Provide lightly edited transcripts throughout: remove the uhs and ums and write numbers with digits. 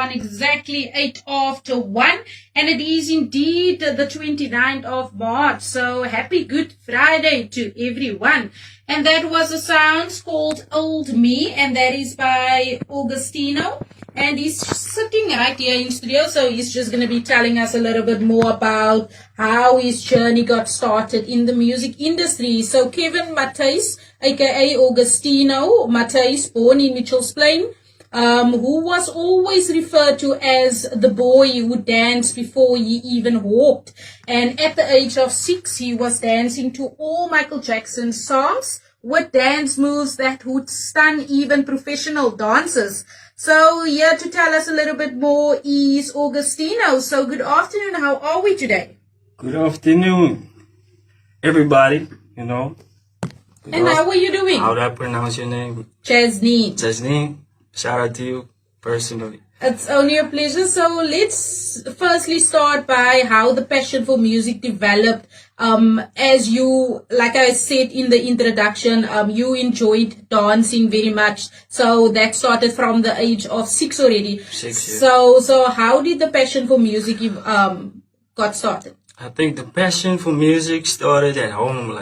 on exactly 8 after 1. And it is indeed the 29th of March. So happy Good Friday to everyone. And that was a sound called Old Me. And that is by Augustineo. And he's sitting right here in studio, so he's just going to be telling us a little bit more about how his journey got started in the music industry. So Kevin Matthys, aka Augustineo Matthys, born in Mitchell's Plain, who was always referred to as the boy who danced before he even walked. And at the age of 6, he was dancing to all Michael Jackson's songs with dance moves that would stun even professional dancers. So here to tell us a little bit more is Augustineo. So good afternoon. How are we today? Good afternoon, everybody. And how are you doing? How do I pronounce your name? Chesney. Chesney. Shout out to you personally. It's only a pleasure. So let's firstly start by how the passion for music developed. As you, like I said in the introduction, you enjoyed dancing very much. So that started from the age of 6 already. 6 years. So how did the passion for music got started? I think the passion for music started at home,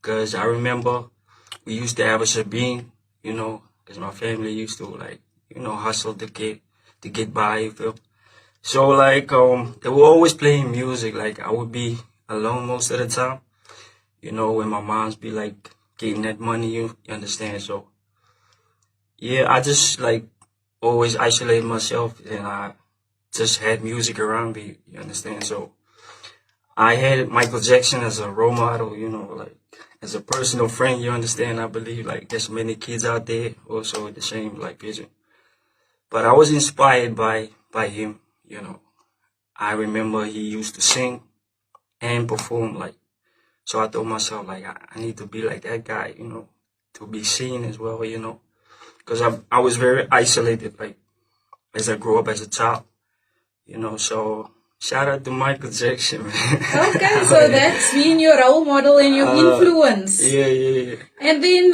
cause I remember we used to have a shebeen, cause my family used to hustle to get by, you feel. So they were always playing music. I would be alone most of the time, when my mom's be getting that money, you understand. So yeah, I just always isolated myself, and I just had music around me, you understand. So I had Michael Jackson as a role model, as a personal friend, you understand. I believe there's many kids out there also with the same vision. But I was inspired by him, I remember he used to sing and perform, so I told myself, I need to be like that guy, to be seen as well, because I was very isolated, as I grew up as a child, so shout out to Michael Jackson, man. Okay, so that's been your role model and your influence. Yeah. And then,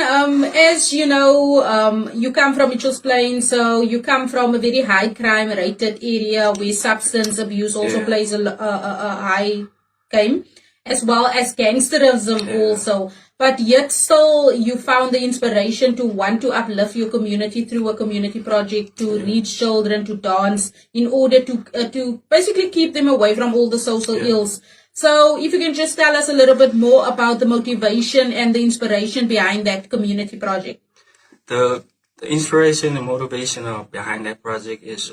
as you know, you come from Mitchell's Plain, so you come from a very high crime rated area where substance abuse also plays a high game, as well as gangsterism also. But yet still, you found the inspiration to want to uplift your community through a community project to reach children, to dance, in order to basically keep them away from all the social ills. So if you can just tell us a little bit more about the motivation and the inspiration behind that community project. The inspiration and motivation behind that project is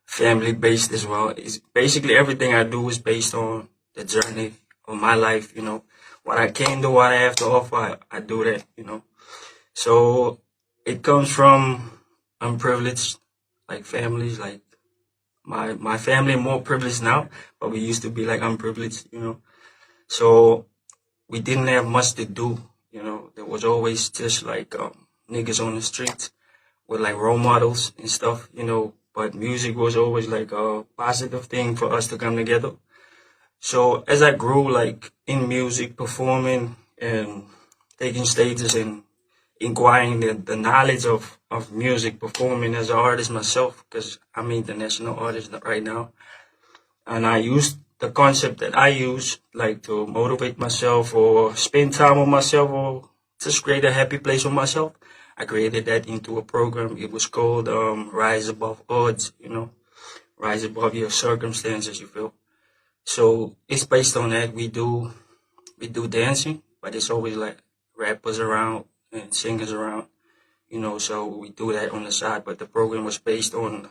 family based as well. It's basically everything I do is based on the journey of my life, what I can do, what I have to offer, I do that, So it comes from unprivileged, families, my family more privileged now, but we used to be unprivileged, So we didn't have much to do, There was always just niggas on the streets with role models and stuff, But music was always a positive thing for us to come together. So as I grew in music, performing and taking stages and inquiring the knowledge of music, performing as an artist myself, because I'm an international artist right now. And I used the concept that I use to motivate myself or spend time with myself or just create a happy place for myself. I created that into a program. It was called Rise Above Odds, Rise above your circumstances, you feel. So it's based on that. We do dancing, but it's always rappers around and singers around, so we do that on the side. But the program was based on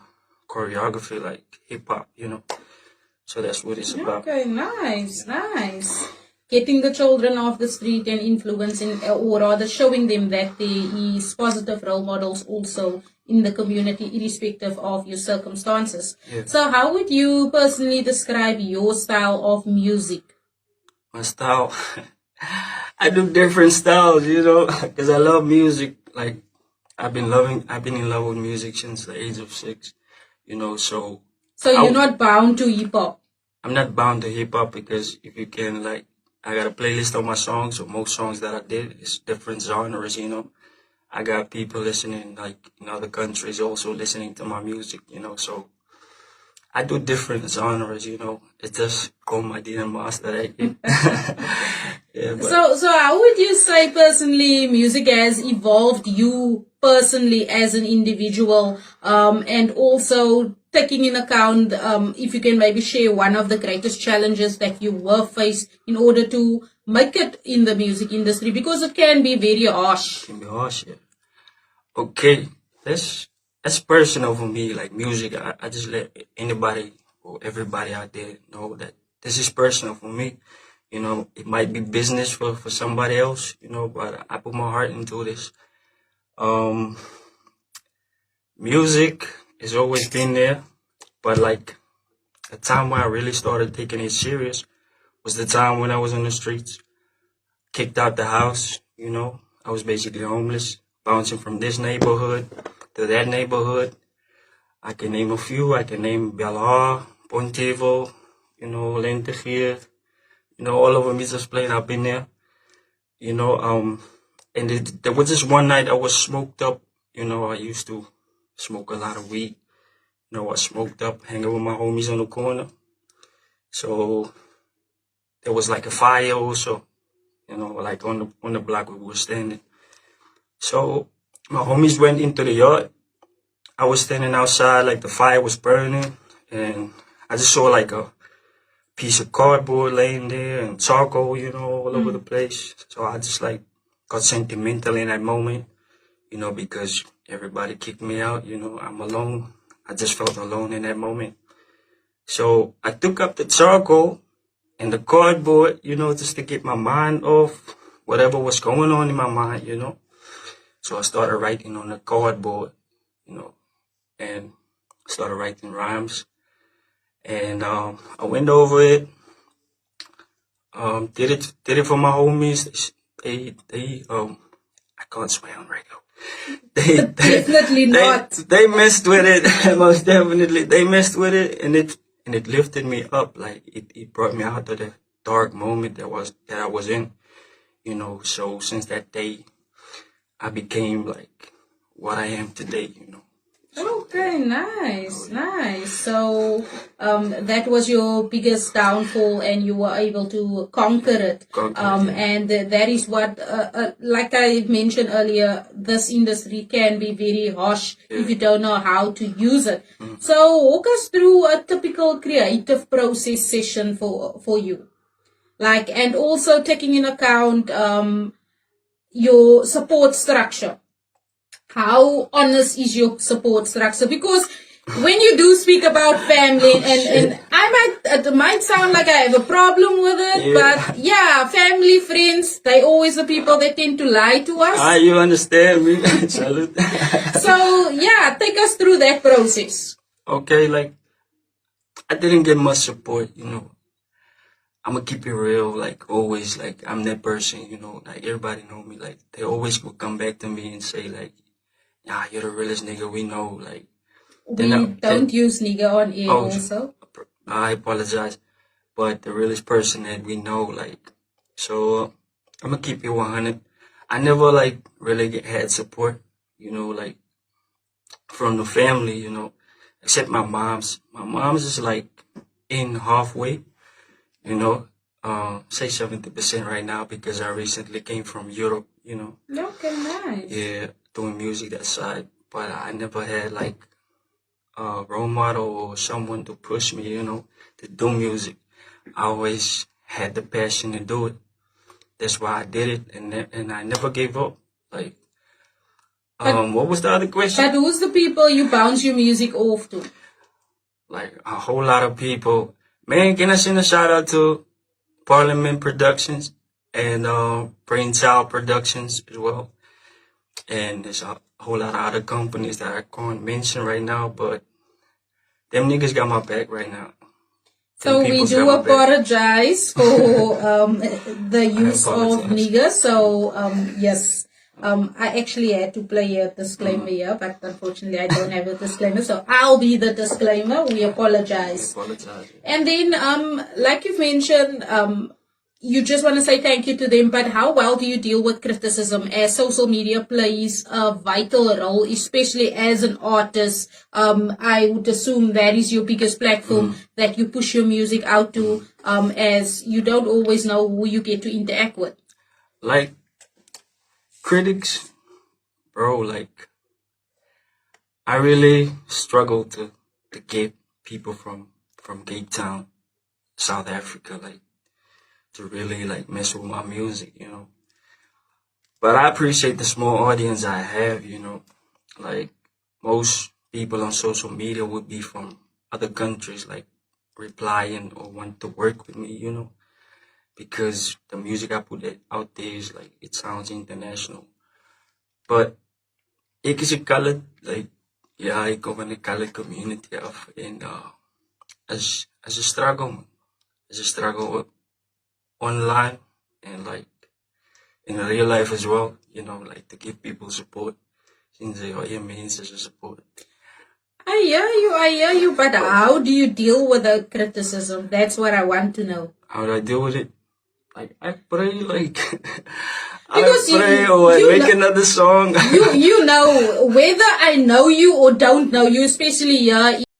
choreography, hip hop, So that's what it's about. Okay, nice. Getting the children off the street and influencing, or rather showing them that there is positive role models also in the community, irrespective of your circumstances. Yeah. So how would you personally describe your style of music? My style, I do different styles, because I love music. I've been in love with music since the age of 6, so. So you're not bound to hip hop? I'm not bound to hip hop because if you can, I got a playlist of my songs, or most songs that I did is different genres, I got people listening like in other countries also listening to my music, so I do different genres, It just come I didn't master it. Yeah, but So how would you say personally music has evolved you personally as an individual, and also taking in account, if you can maybe share one of the greatest challenges that you were faced in order to make it in the music industry, because it can be very harsh. can be harsh, yeah. Okay, that's personal for me. Like music, I just let anybody or everybody out there know that this is personal for me. It might be business for somebody else, but I put my heart into this. Um, Music has always been there, but like the time when I really started taking it serious was the time when I was on the streets, kicked out the house, I was basically homeless, bouncing from this neighborhood to that neighborhood. I can name a few. I can name Belhar, Pontevo, Lentegier, all over Mitchell's Plain. I've been there, and there was this one night I was smoked up. I used to smoke a lot of weed. I was smoked up, hanging with my homies on the corner. So there was like a fire also, like on the block where we were standing. So my homies went into the yard. I was standing outside, like the fire was burning, and I just saw like a piece of cardboard laying there and charcoal, all over the place. So I just like got sentimental in that moment, because everybody kicked me out, I'm alone. I just felt alone in that moment. So I took up the charcoal and the cardboard, just to get my mind off whatever was going on in my mind, So I started writing on the cardboard, and started writing rhymes. And I went over it, did it for my homies. They I can't swear on radio. Definitely not. They messed with it, most definitely. They messed with it, and it lifted me up. Like it brought me out of the dark moment that I was in, So since that day, I became like what I am today, Okay, nice. So, that was your biggest downfall, and you were able to conquer it. And that is what, like I mentioned earlier, this industry can be very harsh if you don't know how to use it. So, walk us through a typical creative process session for you. Like, and also taking in account, your support structure. How honest is your support structure? Because when you do speak about family, and it might sound like I have a problem with it, but yeah, family, friends, they always the people that tend to lie to us. You understand me? So yeah, take us through that process. Okay, like I didn't get much support, I'm gonna keep it real, like always, like I'm that person, like everybody know me, like they always will come back to me and say like, "Nah, you're the realest nigga we know." Like, we don't use nigga on air also. I apologize, but the realest person that we know, like, so I'm gonna keep it 100. I never like really had support, like from the family, except my mom's. My mom's is like in halfway. Say 70% right now because I recently came from Europe, Okay, nice. Yeah, doing music that side. But I never had like a role model or someone to push me, to do music. I always had the passion to do it. That's why I did it, and I never gave up. Like, what was the other question? But who's the people you bounce your music off to? Like a whole lot of people. Man, can I send a shout out to Parliament Productions and Brainchild Productions as well? And there's a whole lot of other companies that I can't mention right now, but them niggas got my back right now. So we do apologize for the use of niggas. So yes. I actually had to play a disclaimer here, but unfortunately I don't have a disclaimer, so I'll be the disclaimer. We apologize. We apologize. And then, like you've mentioned, you just want to say thank you to them, but how well do you deal with criticism, as social media plays a vital role, especially as an artist? I would assume that is your biggest platform that you push your music out to, as you don't always know who you get to interact with. Like, critics, bro, like, I really struggle to get people from Cape Town, South Africa, like, to really like mess with my music, you know. But I appreciate the small audience I have, you know. Like, most people on social media would be from other countries, like replying or want to work with me, you know, because the music I put out there is like, it sounds international. But ik is a colored, like, yeah, ik kom van de colored community af. En as a struggle, man. As a struggle online and like in real life as well, you know, like to give people support. Since they are means as a support. I hear you, but how do you deal with the criticism? That's what I want to know. How do I deal with it? Like, I pray, like, Because I pray or I make another song. you know, whether I know you or don't know you, especially here